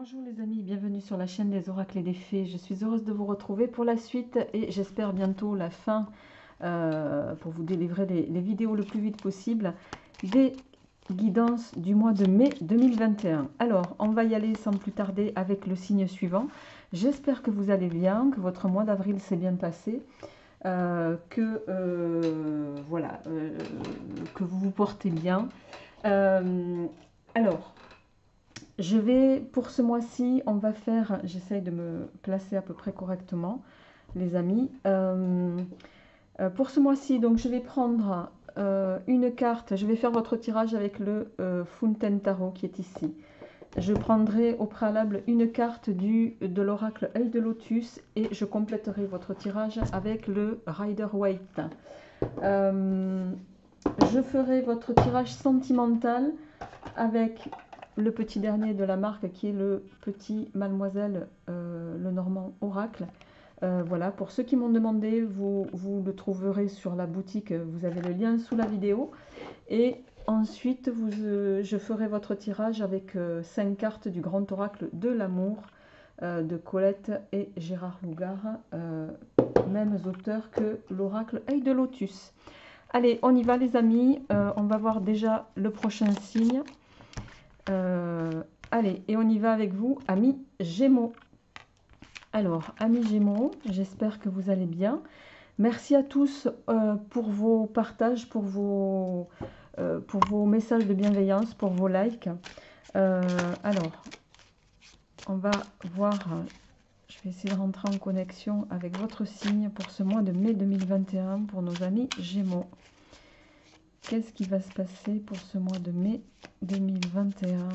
Bonjour les amis, bienvenue sur la chaîne des oracles et des fées. Je suis heureuse de vous retrouver pour la suite et j'espère bientôt la fin pour vous délivrer les vidéos le plus vite possible des guidances du mois de mai 2021. Alors, on va y aller sans plus tarder avec le signe suivant. J'espère que vous allez bien, que votre mois d'avril s'est bien passé, que vous vous portez bien. Alors, je vais, pour ce mois-ci, on va faire, j'essaye de me placer à peu près correctement, les amis. Pour ce mois-ci, donc je vais prendre une carte, je vais faire votre tirage avec le Fountain Tarot qui est ici. Je prendrai au préalable une carte de l'oracle Œil de Lotus et je compléterai votre tirage avec le Rider Waite. Je ferai votre tirage sentimental avec le petit dernier de la marque qui est le petit Mademoiselle Le Normand Oracle. Voilà, pour ceux qui m'ont demandé, vous le trouverez sur la boutique, vous avez le lien sous la vidéo. Et ensuite, je ferai votre tirage avec 5 cartes du Grand Oracle de l'amour de Colette et Gérard Lougard, mêmes auteurs que l'oracle Œil de Lotus. Allez, on y va les amis, on va voir déjà le prochain signe. Allez, et on y va avec vous, amis Gémeaux. Alors, amis Gémeaux, j'espère que vous allez bien. Merci à tous pour vos partages, pour vos messages de bienveillance, pour vos likes. Alors, on va voir, je vais essayer de rentrer en connexion avec votre signe pour ce mois de mai 2021 pour nos amis Gémeaux. Qu'est-ce qui va se passer pour ce mois de mai 2021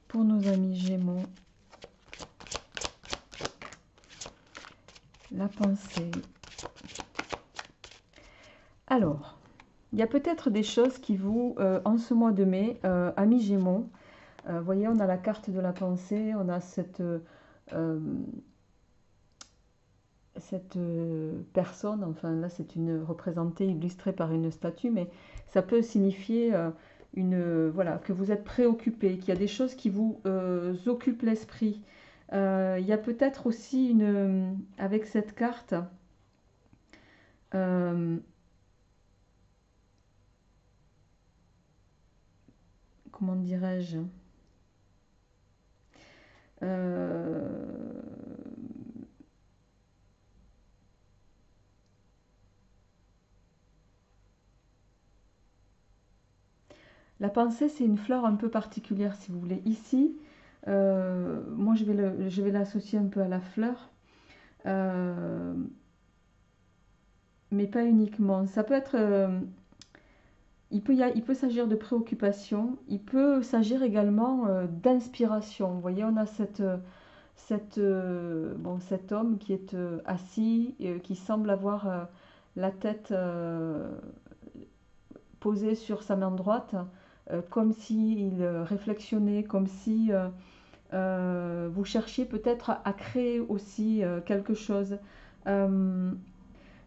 pour nos amis Gémeaux? La pensée. Alors, il y a peut-être des choses qui vous, en ce mois de mai, amis Gémeaux, voyez, on a la carte de la pensée, on a cette personne, enfin là c'est une représentée, illustrée par une statue, mais ça peut signifier voilà, que vous êtes préoccupé, qu'il y a des choses qui vous occupent l'esprit. Il y a peut-être aussi avec cette carte, comment dirais-je, la pensée, c'est une fleur un peu particulière, si vous voulez. Ici, moi, je vais l'associer un peu à la fleur, mais pas uniquement. Ça peut être, il peut s'agir de préoccupation, il peut s'agir également d'inspiration. Vous voyez, on a cet homme qui est assis, qui semble avoir la tête posée sur sa main droite, comme s'il réflexionnait, comme si vous cherchiez peut-être à créer aussi quelque chose.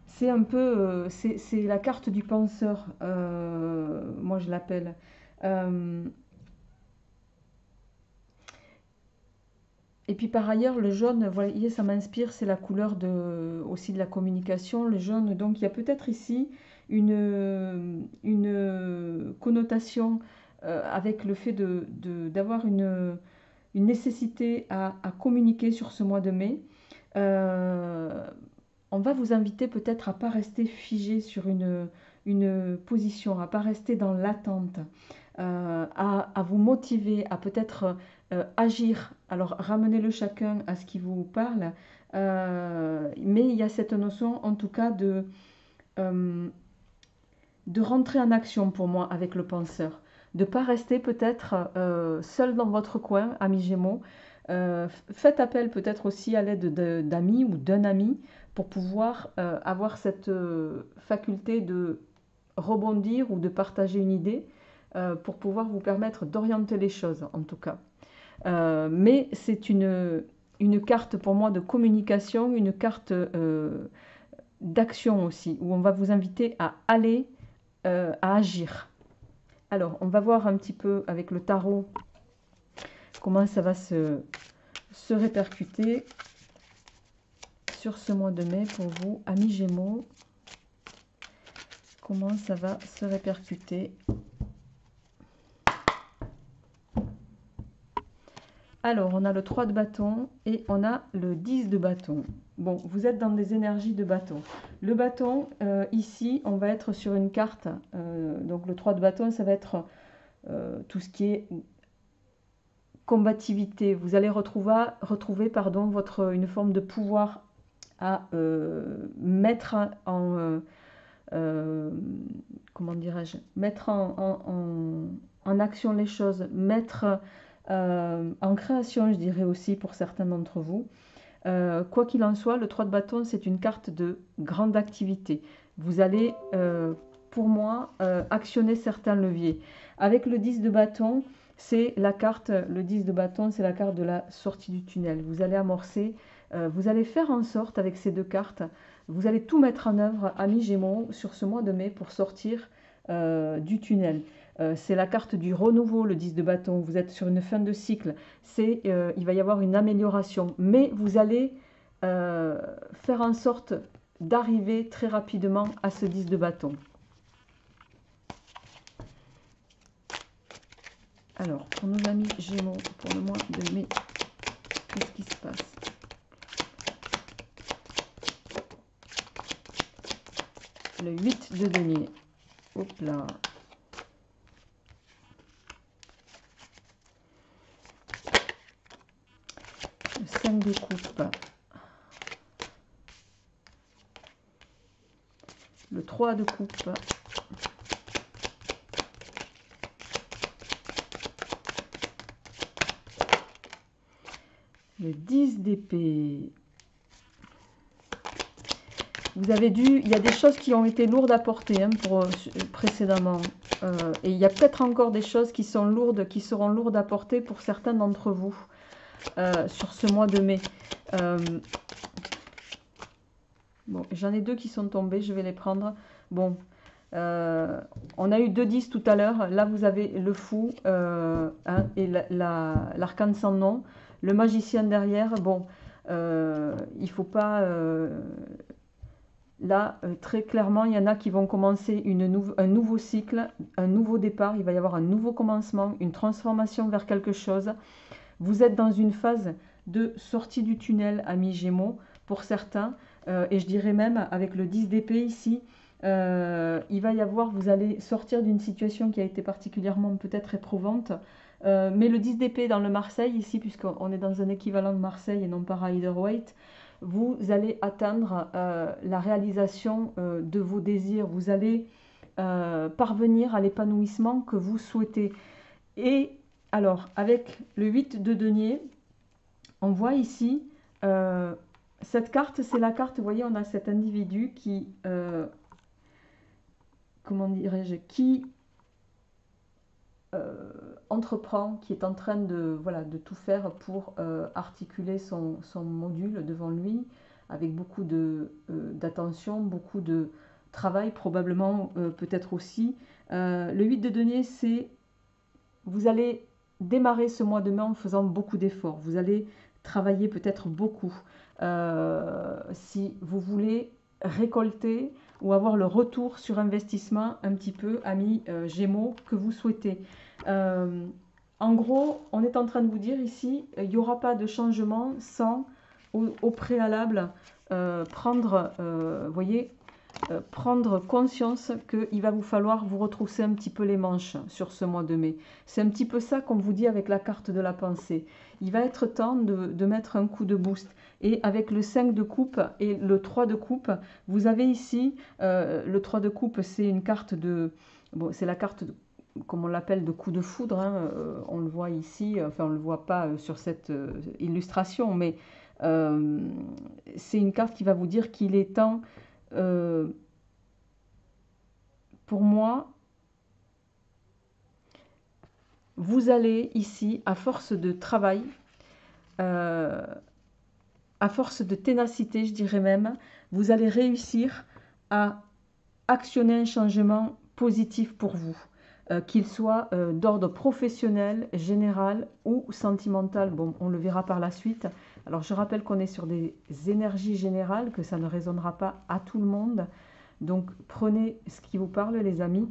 C'est un peu, c'est la carte du penseur, moi je l'appelle. Et puis par ailleurs, le jaune, vous voyez, ça m'inspire, c'est la couleur aussi de la communication, le jaune. Donc il y a peut-être ici une connotation avec le fait d'avoir une nécessité à communiquer sur ce mois de mai. On va vous inviter peut-être à ne pas rester figé sur une position, à ne pas rester dans l'attente, à vous motiver, à peut-être agir. Alors ramenez-le chacun à ce qui vous parle, mais il y a cette notion en tout cas de rentrer en action pour moi avec le penseur, de ne pas rester peut-être seul dans votre coin, amis Gémeaux. Faites appel peut-être aussi à l'aide d'amis ou d'un ami pour pouvoir avoir cette faculté de rebondir ou de partager une idée pour pouvoir vous permettre d'orienter les choses en tout cas. Mais c'est une carte pour moi de communication, une carte d'action aussi, où on va vous inviter à aller, à agir. Alors, on va voir un petit peu avec le tarot comment ça va se répercuter sur ce mois de mai pour vous, amis Gémeaux. Comment ça va se répercuter? Alors, on a le 3 de bâton et on a le 10 de bâton. Bon, vous êtes dans des énergies de bâton. Le bâton, ici, on va être sur une carte. Donc, le 3 de bâton, ça va être tout ce qui est combativité. Vous allez retrouver pardon, une forme de pouvoir à mettre en... comment dirais-je, mettre en action les choses, mettre en création, je dirais aussi pour certains d'entre vous. Quoi qu'il en soit, le 3 de bâton, c'est une carte de grande activité. Vous allez, pour moi, actionner certains leviers. Avec le 10 de bâton, c'est la carte, le 10 de bâton, c'est la carte de la sortie du tunnel. Vous allez amorcer, vous allez faire en sorte, avec ces deux cartes, vous allez tout mettre en œuvre, amis Gémeaux, sur ce mois de mai pour sortir du tunnel. C'est la carte du renouveau, le 10 de bâton. Vous êtes sur une fin de cycle. Il va y avoir une amélioration. Mais vous allez faire en sorte d'arriver très rapidement à ce 10 de bâton. Alors, pour nos amis Gémeaux, pour le mois de mai, qu'est-ce qui se passe? Le 8 de denier. Hop là. Le 5 de coupe. Le 3 de coupe. Le 10 d'épée. Vous avez il y a des choses qui ont été lourdes à porter précédemment. Et il y a peut-être encore des choses qui sont lourdes, qui seront lourdes à porter pour certains d'entre vous sur ce mois de mai. Bon, j'en ai deux qui sont tombés, je vais les prendre. Bon, on a eu 2 10 tout à l'heure. Là, vous avez le fou et l'arcane sans nom. Le magicien derrière. Bon, il ne faut pas... Là, très clairement, il y en a qui vont commencer un nouveau cycle, un nouveau départ. Il va y avoir un nouveau commencement, une transformation vers quelque chose. Vous êtes dans une phase de sortie du tunnel, amis Gémeaux, pour certains. Et je dirais même, avec le 10 d'épée ici, il va y avoir, vous allez sortir d'une situation qui a été particulièrement peut-être éprouvante. Mais le 10 d'épée dans le Marseille, ici, puisqu'on est dans un équivalent de Marseille et non pas Rider-Waite, vous allez atteindre la réalisation de vos désirs. Vous allez parvenir à l'épanouissement que vous souhaitez. Et alors, avec le 8 de denier, on voit ici, cette carte, c'est la carte, vous voyez, on a cet individu qui, comment dirais-je, qui entreprend, qui est en train de, voilà, de tout faire pour articuler son module devant lui, avec beaucoup d'attention, beaucoup de travail, probablement, peut-être aussi. Le 8 de denier, c'est, vous allez démarrer ce mois de mai en faisant beaucoup d'efforts. Vous allez travailler peut-être beaucoup. Si vous voulez récolter ou avoir le retour sur investissement un petit peu, amis Gémeaux, que vous souhaitez. En gros, on est en train de vous dire ici, il n'y aura pas de changement sans, au préalable, prendre, voyez, prendre conscience qu'il va vous falloir vous retrousser un petit peu les manches sur ce mois de mai. C'est un petit peu ça qu'on vous dit avec la carte de la pensée. Il va être temps de mettre un coup de boost. Et avec le 5 de coupe et le 3 de coupe, vous avez ici, le 3 de coupe, c'est une carte de... Bon, c'est la carte, comme on l'appelle, de coup de foudre. Hein, on le voit ici, enfin on ne le voit pas sur cette illustration, mais c'est une carte qui va vous dire qu'il est temps... pour moi, vous allez ici, à force de travail, à force de ténacité, je dirais même, vous allez réussir à actionner un changement positif pour vous. qu'il soit d'ordre professionnel, général ou sentimental. Bon, on le verra par la suite. Alors, je rappelle qu'on est sur des énergies générales, que ça ne résonnera pas à tout le monde. Donc, prenez ce qui vous parle, les amis.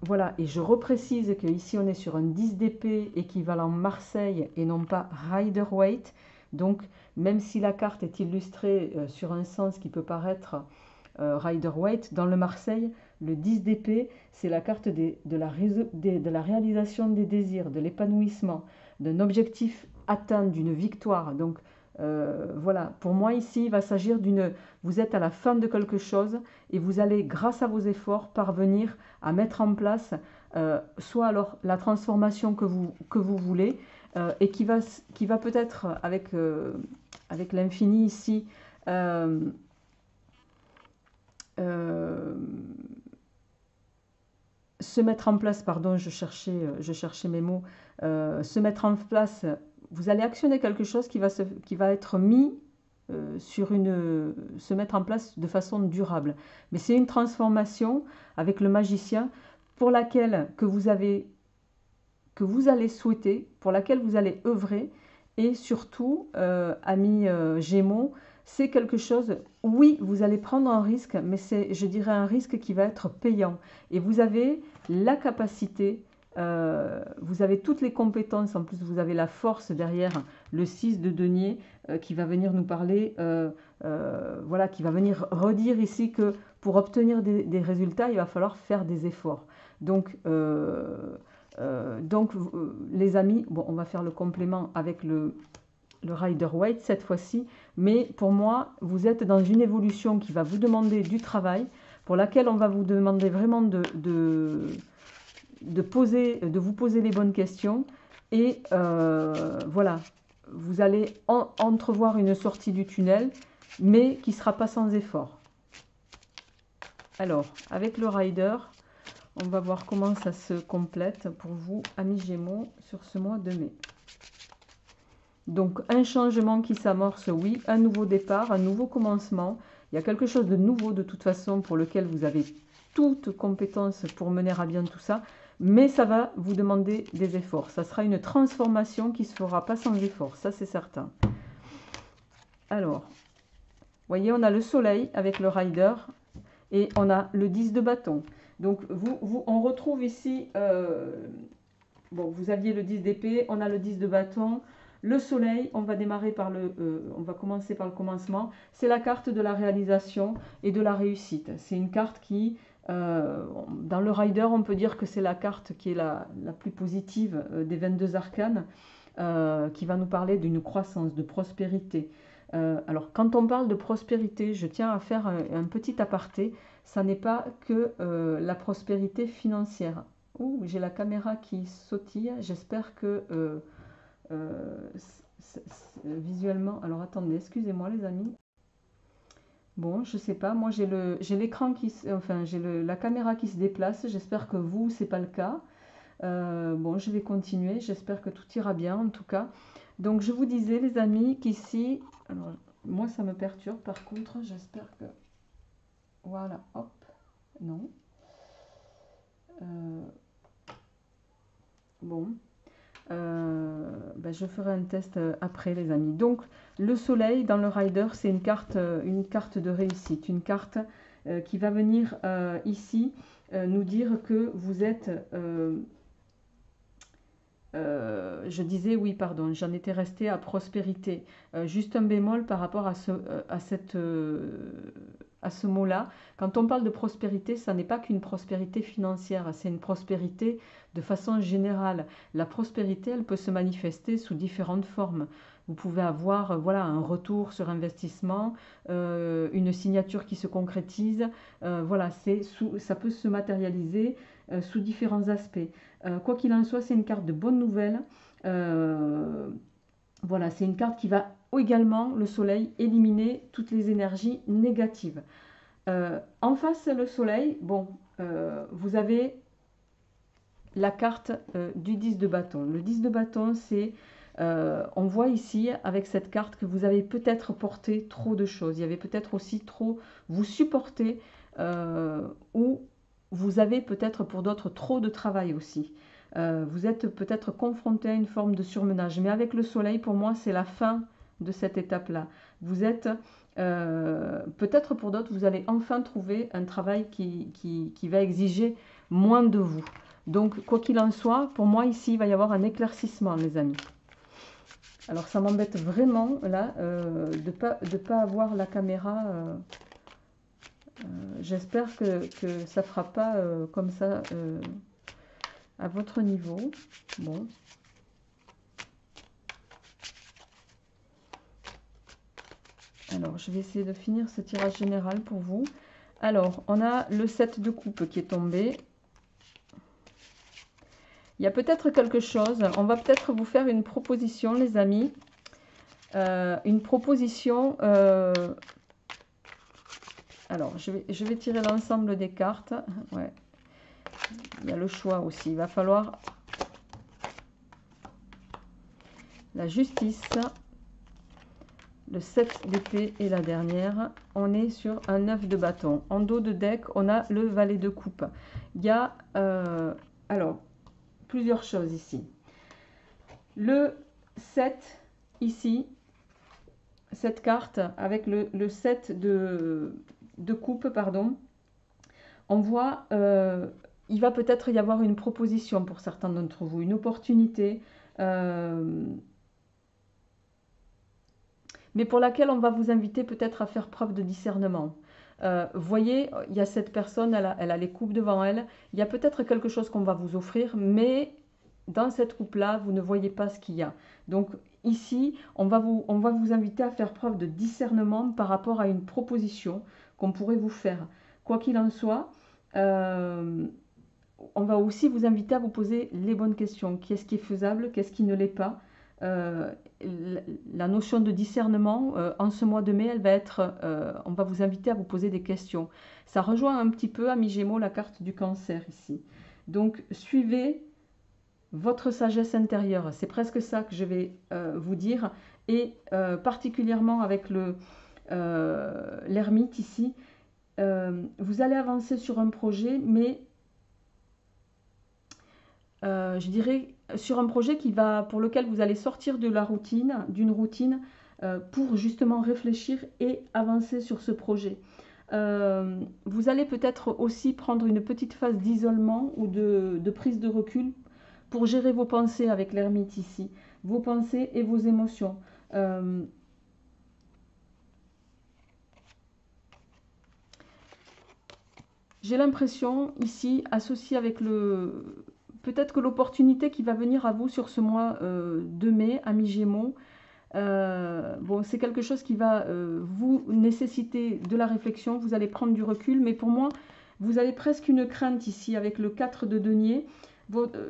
Voilà, et je reprécise qu'ici, on est sur un 10 d'épée équivalent Marseille et non pas Rider-Waite. Donc, même si la carte est illustrée sur un sens qui peut paraître Rider-Waite, dans le Marseille, le 10 d'épée, c'est la carte de la réalisation des désirs, de l'épanouissement, d'un objectif atteint, d'une victoire. Donc, voilà, pour moi ici, il va s'agir d'une... Vous êtes à la fin de quelque chose et vous allez, grâce à vos efforts, parvenir à mettre en place soit alors la transformation que vous voulez et qui va peut-être avec l'infini ici se mettre en place, pardon, je cherchais mes mots, se mettre en place, vous allez actionner quelque chose qui va être mis se mettre en place de façon durable. Mais c'est une transformation avec le magicien pour laquelle que vous allez souhaiter, pour laquelle vous allez œuvrer. Et surtout, amis Gémeaux, c'est quelque chose, oui, vous allez prendre un risque, mais c'est, je dirais, un risque qui va être payant. Et vous avez la capacité, vous avez toutes les compétences, en plus vous avez la force derrière le 6 de denier qui va venir nous parler, voilà, qui va venir redire ici que pour obtenir des résultats, il va falloir faire des efforts. Donc, les amis, bon, on va faire le complément avec le Rider-Waite cette fois-ci, mais pour moi, vous êtes dans une évolution qui va vous demander du travail, pour laquelle on va vous demander vraiment de vous poser les bonnes questions, et voilà, vous allez entrevoir une sortie du tunnel, mais qui ne sera pas sans effort. Alors, avec le Rider, on va voir comment ça se complète pour vous, amis Gémeaux, sur ce mois de mai. Donc, un changement qui s'amorce, oui, un nouveau départ, un nouveau commencement. Il y a quelque chose de nouveau, de toute façon, pour lequel vous avez toute compétence pour mener à bien tout ça. Mais ça va vous demander des efforts. Ça sera une transformation qui ne se fera pas sans effort, ça c'est certain. Alors, vous voyez, on a le soleil avec le Rider et on a le 10 de bâton. Donc, on retrouve ici, bon, vous aviez le 10 d'épée, on a le 10 de bâton. Le soleil, on va démarrer par on va commencer par le commencement. C'est la carte de la réalisation et de la réussite. C'est une carte qui, dans le Rider, on peut dire que c'est la carte qui est la plus positive des 22 arcanes, qui va nous parler d'une croissance, de prospérité. Alors, quand on parle de prospérité, je tiens à faire un petit aparté. Ça n'est pas que la prospérité financière. Ouh, j'ai la caméra qui sautille. J'espère que visuellement... Alors, attendez, excusez-moi les amis. Bon, je sais pas. Moi, j'ai l'écran qui... Enfin, j'ai la caméra qui se déplace. J'espère que vous, c'est pas le cas. Bon, je vais continuer. J'espère que tout ira bien, en tout cas. Donc, je vous disais, les amis, qu'ici... Alors, moi, ça me perturbe. Par contre, j'espère que... Voilà, hop. Non. Bon. Ben, je ferai un test après, les amis. Donc, le soleil dans le Rider, c'est une carte de réussite. Une carte qui va venir ici nous dire que vous êtes... je disais, oui, pardon, j'en étais restée à prospérité. Juste un bémol par rapport à ce mot-là. Quand on parle de prospérité, ça n'est pas qu'une prospérité financière, c'est une prospérité de façon générale. La prospérité, elle peut se manifester sous différentes formes. Vous pouvez avoir voilà, un retour sur investissement, une signature qui se concrétise. Voilà, ça peut se matérialiser sous différents aspects. Quoi qu'il en soit, c'est une carte de bonne nouvelle. Voilà, c'est une carte qui va également, le soleil, éliminer toutes les énergies négatives. En face, le soleil, bon, vous avez la carte du 10 de bâton. Le 10 de bâton, c'est, on voit ici, avec cette carte, que vous avez peut-être porté trop de choses. Il y avait peut-être aussi trop, vous supportez, ou vous avez peut-être pour d'autres trop de travail aussi. Vous êtes peut-être confronté à une forme de surmenage. Mais avec le soleil, pour moi, c'est la fin de cette étape-là. Vous êtes, peut-être pour d'autres, vous allez enfin trouver un travail qui va exiger moins de vous. Donc, quoi qu'il en soit, pour moi, ici, il va y avoir un éclaircissement, les amis. Alors, ça m'embête vraiment, là, de pas avoir la caméra. J'espère que ça ne fera pas comme ça à votre niveau. Bon. Alors, je vais essayer de finir ce tirage général pour vous. Alors, on a le 7 de coupe qui est tombé. Il y a peut-être quelque chose. On va peut-être vous faire une proposition, les amis. Une proposition... alors, je vais tirer l'ensemble des cartes. Ouais. Il y a le choix aussi. Il va falloir... la justice. Le 7 d'épée et la dernière. On est sur un 9 de bâton. En dos de deck, on a le valet de coupe. Il y a... alors, plusieurs choses ici. Le 7, ici, cette carte avec le 7 de coupe, pardon, on voit, il va peut-être y avoir une proposition pour certains d'entre vous, une opportunité, mais pour laquelle on va vous inviter peut-être à faire preuve de discernement. Voyez, il y a cette personne, elle a les coupes devant elle, il y a peut-être quelque chose qu'on va vous offrir, mais dans cette coupe-là, vous ne voyez pas ce qu'il y a. Donc ici, on va vous inviter à faire preuve de discernement par rapport à une proposition qu'on pourrait vous faire. Quoi qu'il en soit, on va aussi vous inviter à vous poser les bonnes questions. Qu'est-ce qui est faisable, qu'est-ce qui ne l'est pas? La notion de discernement, en ce mois de mai, elle va être, on va vous inviter à vous poser des questions. Ça rejoint un petit peu, amis Gémeaux, la carte du cancer ici. Donc, suivez votre sagesse intérieure. C'est presque ça que je vais vous dire. Et particulièrement avec l'ermite ici, vous allez avancer sur un projet, mais je dirais sur un projet pour lequel vous allez sortir de la routine, d'une routine, pour justement réfléchir et avancer sur ce projet. Vous allez peut-être aussi prendre une petite phase d'isolement ou de prise de recul pour gérer vos pensées avec l'ermite ici, vos pensées et vos émotions. J'ai l'impression ici, associé avec peut-être que l'opportunité qui va venir à vous sur ce mois de mai, amis Gémeaux, bon, c'est quelque chose qui va vous nécessiter de la réflexion, vous allez prendre du recul, mais pour moi, vous avez presque une crainte ici avec le 4 de denier.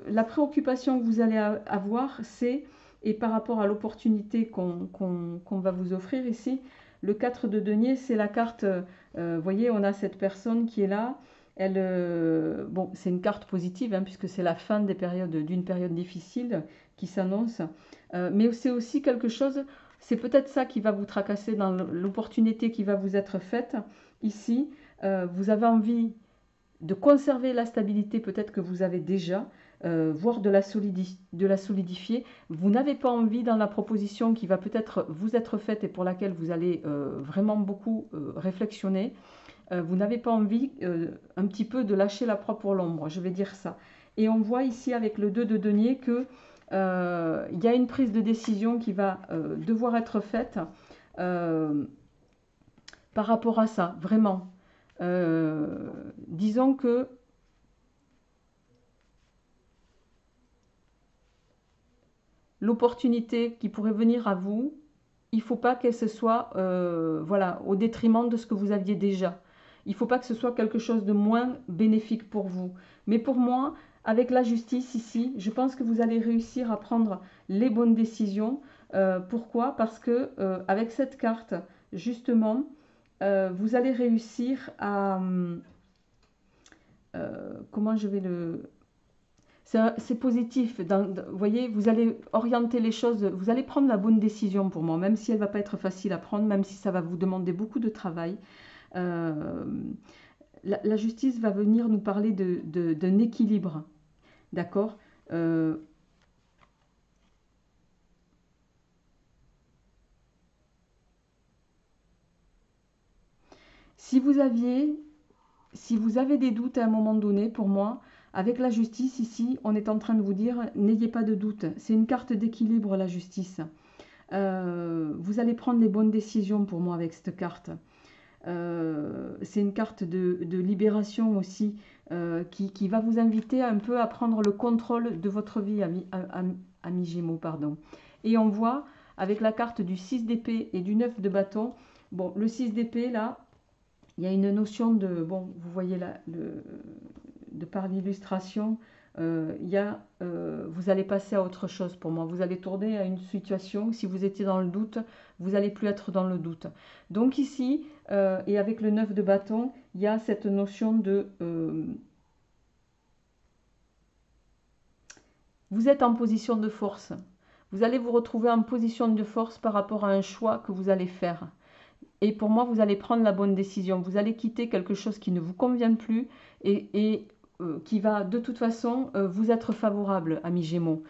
La préoccupation que vous allez avoir, c'est, et par rapport à l'opportunité qu'on va vous offrir ici, le 4 de denier, c'est la carte, vous voyez, on a cette personne qui est là, bon, c'est une carte positive, hein, puisque c'est la fin d'une période difficile qui s'annonce, mais c'est aussi quelque chose, c'est peut-être ça qui va vous tracasser dans l'opportunité qui va vous être faite ici. Vous avez envie de conserver la stabilité peut-être que vous avez déjà, voire de la solidifier. Vous n'avez pas envie dans la proposition qui va peut-être vous être faite et pour laquelle vous allez vraiment beaucoup réflexionner. Vous n'avez pas envie un petit peu de lâcher la proie pour l'ombre, je vais dire ça. Et on voit ici avec le 2 de denier que il y a une prise de décision qui va devoir être faite par rapport à ça, vraiment. Disons que l'opportunité qui pourrait venir à vous, il ne faut pas que ce soit voilà, au détriment de ce que vous aviez déjà. Il ne faut pas que ce soit quelque chose de moins bénéfique pour vous. Mais pour moi, avec la justice ici, je pense que vous allez réussir à prendre les bonnes décisions. Pourquoi? Parce que avec cette carte, justement, vous allez réussir à... comment je vais le... C'est positif. Vous voyez, vous allez orienter les choses, vous allez prendre la bonne décision pour moi, même si elle ne va pas être facile à prendre, même si ça va vous demander beaucoup de travail. la justice va venir nous parler d'un équilibre, d'accord. Si vous avez des doutes à un moment donné, pour moi, avec la justice ici, on est en train de vous dire, n'ayez pas de doute. C'est une carte d'équilibre, la justice. Vous allez prendre les bonnes décisions pour moi avec cette carte. C'est une carte de libération aussi qui va vous inviter un peu à prendre le contrôle de votre vie, ami Gémeaux, pardon. Et on voit avec la carte du 6 d'épée et du 9 de bâton, bon, le 6 d'épée là, il y a une notion de, bon, vous voyez là, de par l'illustration, vous allez passer à autre chose pour moi. Vous allez tourner à une situation, si vous étiez dans le doute, vous n'allez plus être dans le doute. Donc ici, et avec le 9 de bâton, il y a cette notion de... vous êtes en position de force. Vous allez vous retrouver en position de force par rapport à un choix que vous allez faire. Et pour moi, vous allez prendre la bonne décision. Vous allez quitter quelque chose qui ne vous convient plus et qui va de toute façon vous être favorable, ami Gémeaux.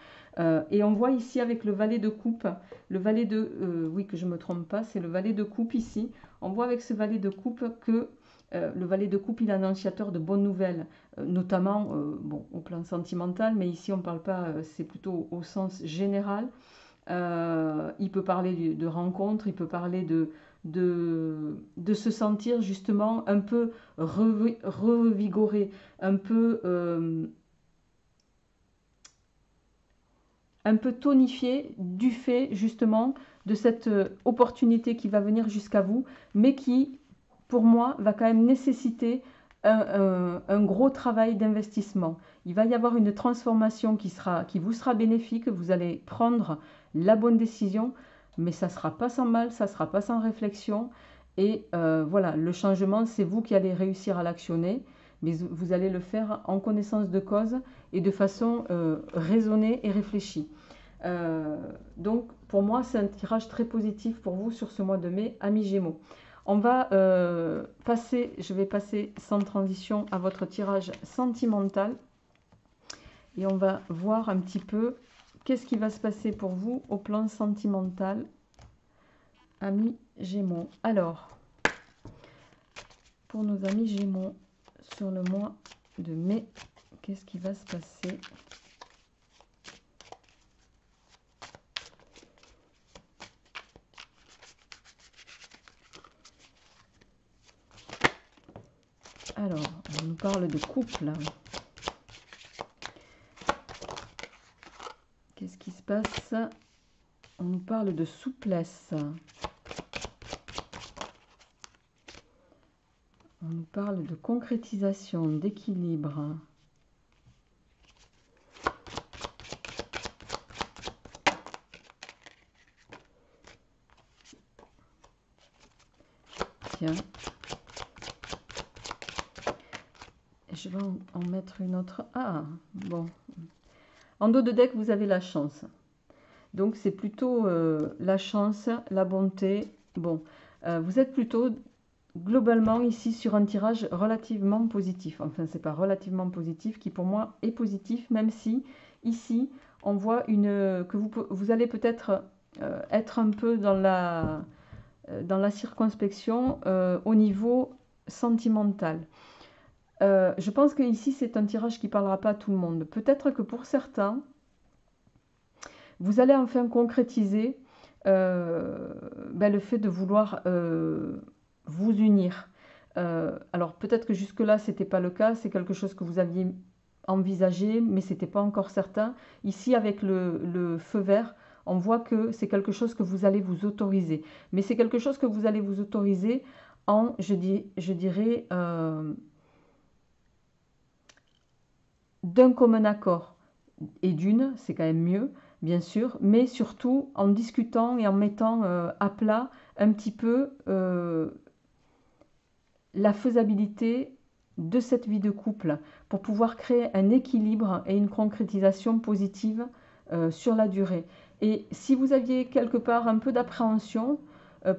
Et on voit ici avec le valet de coupe, le valet de... oui, que je ne me trompe pas, c'est le valet de coupe ici. On voit avec ce valet de coupe que le valet de coupe, il est annonciateur de bonnes nouvelles, notamment bon, au plan sentimental, mais ici on ne parle pas, c'est plutôt au sens général. Il peut parler de rencontres, il peut parler de se sentir justement un peu revigoré, un peu tonifié du fait justement de cette opportunité qui va venir jusqu'à vous, mais qui, pour moi, va quand même nécessiter un gros travail d'investissement. Il va y avoir une transformation qui vous sera bénéfique, vous allez prendre la bonne décision, mais ça ne sera pas sans mal, ça ne sera pas sans réflexion. Et voilà, le changement, c'est vous qui allez réussir à l'actionner, mais vous allez le faire en connaissance de cause et de façon raisonnée et réfléchie. Donc, pour moi, c'est un tirage très positif pour vous sur ce mois de mai, amis Gémeaux. On va je vais passer sans transition à votre tirage sentimental. Et on va voir un petit peu qu'est-ce qui va se passer pour vous au plan sentimental, amis Gémeaux. Alors, pour nos amis Gémeaux, sur le mois de mai, qu'est-ce qui va se passer ? Alors, on nous parle de couple. Qu'est-ce qui se passe? On nous parle de souplesse. On nous parle de concrétisation, d'équilibre. Tiens. Je vais en mettre une autre. Ah, bon. En dos de deck, vous avez la chance. Donc, c'est plutôt la chance, la bonté. Bon, vous êtes plutôt globalement ici sur un tirage relativement positif. Enfin, c'est pas relativement positif, qui pour moi est positif, même si ici, on voit que vous allez peut-être être un peu dans la circonspection au niveau sentimental. Je pense que ici c'est un tirage qui ne parlera pas à tout le monde. Peut-être que pour certains, vous allez enfin concrétiser le fait de vouloir vous unir. Alors peut-être que jusque-là, ce n'était pas le cas, c'est quelque chose que vous aviez envisagé, mais ce n'était pas encore certain. Ici, avec le feu vert, on voit que c'est quelque chose que vous allez vous autoriser. Mais c'est quelque chose que vous allez vous autoriser en, je dirais, d'un commun accord. Et d'une, c'est quand même mieux, bien sûr, mais surtout en discutant et en mettant à plat un petit peu la faisabilité de cette vie de couple pour pouvoir créer un équilibre et une concrétisation positive sur la durée. Et si vous aviez quelque part un peu d'appréhension,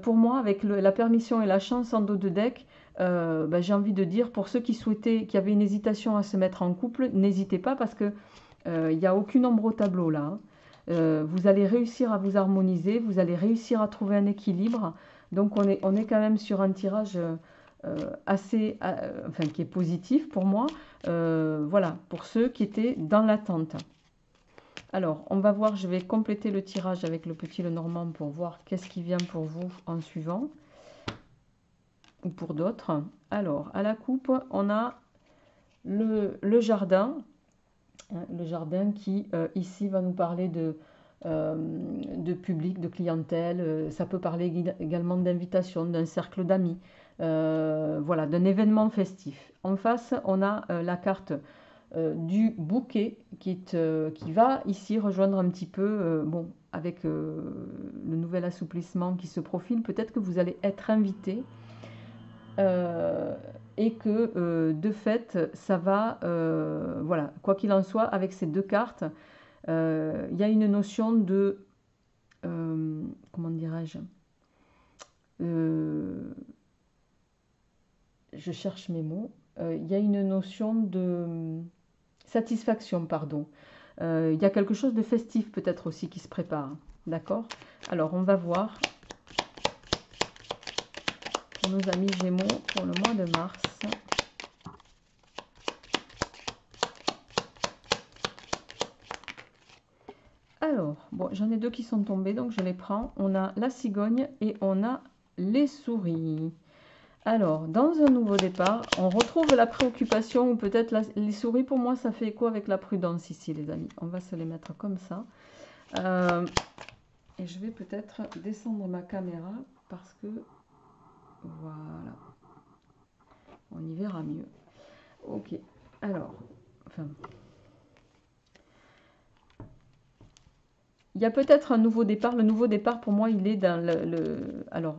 pour moi, avec la permission et la chance en dos de deck, j'ai envie de dire, pour ceux qui souhaitaient, qui avaient une hésitation à se mettre en couple, n'hésitez pas parce que il n'y a aucune ombre au tableau là, hein. Vous allez réussir à vous harmoniser, vous allez réussir à trouver un équilibre. Donc on est quand même sur un tirage assez, enfin qui est positif pour moi. Voilà, pour ceux qui étaient dans l'attente. Alors, on va voir, je vais compléter le tirage avec le petit Lenormand pour voir qu'est-ce qui vient pour vous en suivant, ou pour d'autres. Alors, à la coupe, on a le jardin. Le jardin qui, ici, va nous parler de public, de clientèle. Ça peut parler également d'invitation, d'un cercle d'amis. Voilà, d'un événement festif. En face, on a la carte du bouquet qui va ici rejoindre un petit peu, bon, avec le nouvel assouplissement qui se profile, peut-être que vous allez être invité et que de fait, ça va, voilà, quoi qu'il en soit, avec ces deux cartes, il y a une notion de, comment dirais-je, je cherche mes mots, il y a une notion de satisfaction, pardon. Il y a quelque chose de festif peut-être aussi qui se prépare. D'accord? Alors, on va voir pour nos amis Gémeaux pour le mois de mars. Alors, bon, j'en ai deux qui sont tombés, donc je les prends. On a la cigogne et on a les souris. Alors, dans un nouveau départ, on retrouve la préoccupation ou peut-être les souris. Pour moi, ça fait écho avec la prudence ici, les amis. On va se les mettre comme ça. Et je vais peut-être descendre ma caméra parce que, voilà, on y verra mieux. Ok, alors, enfin, il y a peut-être un nouveau départ. Le nouveau départ, pour moi, il est dans alors,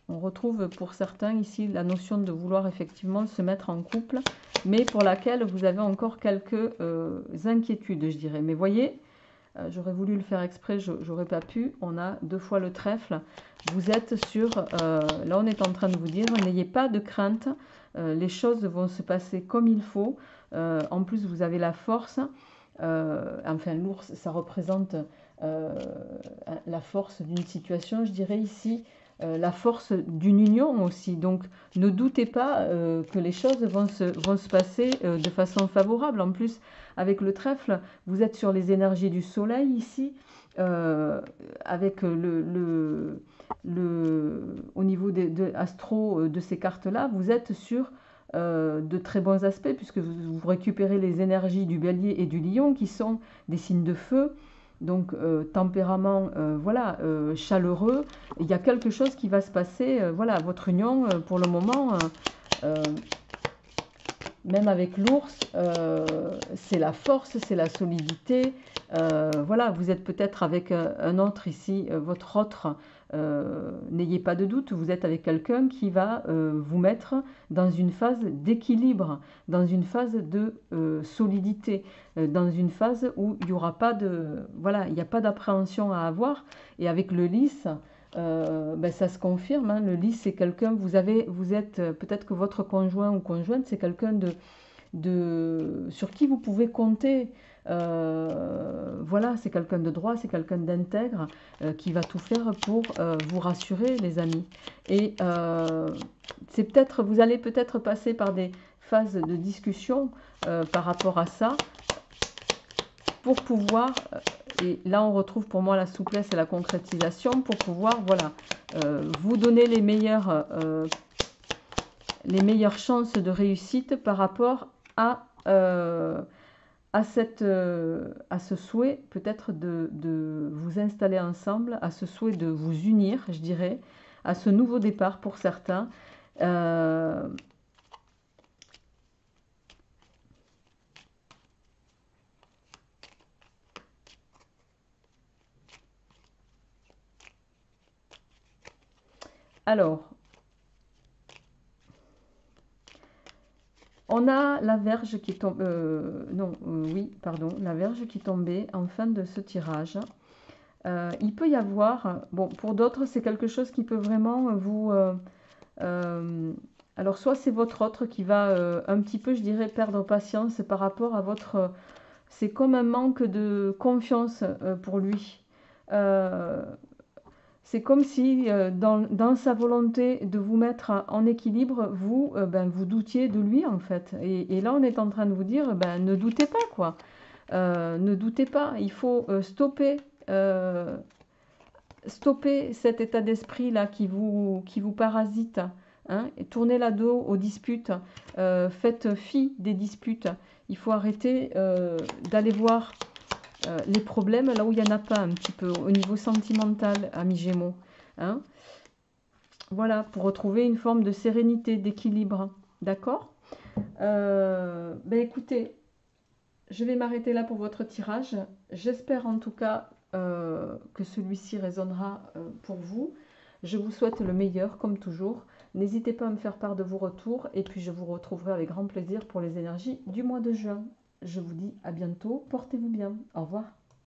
on retrouve pour certains ici la notion de vouloir effectivement se mettre en couple, mais pour laquelle vous avez encore quelques inquiétudes, je dirais. Mais voyez, j'aurais voulu le faire exprès, j'aurais pas pu. On a deux fois le trèfle. Vous êtes sur... là, on est en train de vous dire, n'ayez pas de crainte. Les choses vont se passer comme il faut. En plus, vous avez la force. Enfin, l'ours, ça représente la force d'une situation, je dirais ici. La force d'une union aussi. Donc, ne doutez pas que les choses vont se passer de façon favorable. En plus, avec le trèfle, vous êtes sur les énergies du soleil ici, avec au niveau astro de ces cartes-là, vous êtes sur de très bons aspects, puisque vous récupérez les énergies du bélier et du lion, qui sont des signes de feu. Donc, tempérament, voilà, chaleureux. Il y a quelque chose qui va se passer, voilà, votre union, pour le moment, même avec l'ours, c'est la force, c'est la solidité. Voilà, vous êtes peut-être avec un autre ici, votre autre, n'ayez pas de doute, vous êtes avec quelqu'un qui va vous mettre dans une phase d'équilibre, dans une phase de solidité, dans une phase où il n'y aura pas de... Voilà, il n'y a pas d'appréhension à avoir. Et avec le lys, ça se confirme, hein. Le lys, c'est quelqu'un, vous êtes, peut-être que votre conjoint ou conjointe, c'est quelqu'un sur qui vous pouvez compter. Voilà, c'est quelqu'un de droit, c'est quelqu'un d'intègre qui va tout faire pour vous rassurer, les amis. Et vous allez peut-être passer par des phases de discussion par rapport à ça pour pouvoir, et là on retrouve pour moi la souplesse et la concrétisation, pour pouvoir, voilà, vous donner les meilleures chances de réussite par rapport à ce souhait peut-être de vous installer ensemble, à ce souhait de vous unir, je dirais, à ce nouveau départ pour certains. Alors, on a la Vierge qui tombe, oui, pardon, la Vierge qui tombait en fin de ce tirage. Il peut y avoir, bon, pour d'autres, c'est quelque chose qui peut vraiment vous Alors, soit c'est votre autre qui va un petit peu, je dirais, perdre patience par rapport à votre... c'est comme un manque de confiance pour lui. Euh, c'est comme si dans sa volonté de vous mettre en équilibre, vous, ben, vous doutiez de lui en fait. Et là, on est en train de vous dire, ben, ne doutez pas quoi. Ne doutez pas, il faut euh, stopper cet état d'esprit là qui vous parasite. Hein, et tournez la dos aux disputes, faites fi des disputes. Il faut arrêter d'aller voir les problèmes là où il n'y en a pas un petit peu, au niveau sentimental, amis Gémeaux. Hein. Voilà, pour retrouver une forme de sérénité, d'équilibre. D'accord. Ben écoutez, je vais m'arrêter là pour votre tirage. J'espère en tout cas que celui-ci résonnera pour vous. Je vous souhaite le meilleur, comme toujours. N'hésitez pas à me faire part de vos retours et puis je vous retrouverai avec grand plaisir pour les énergies du mois de juin. Je vous dis à bientôt, portez-vous bien. Au revoir.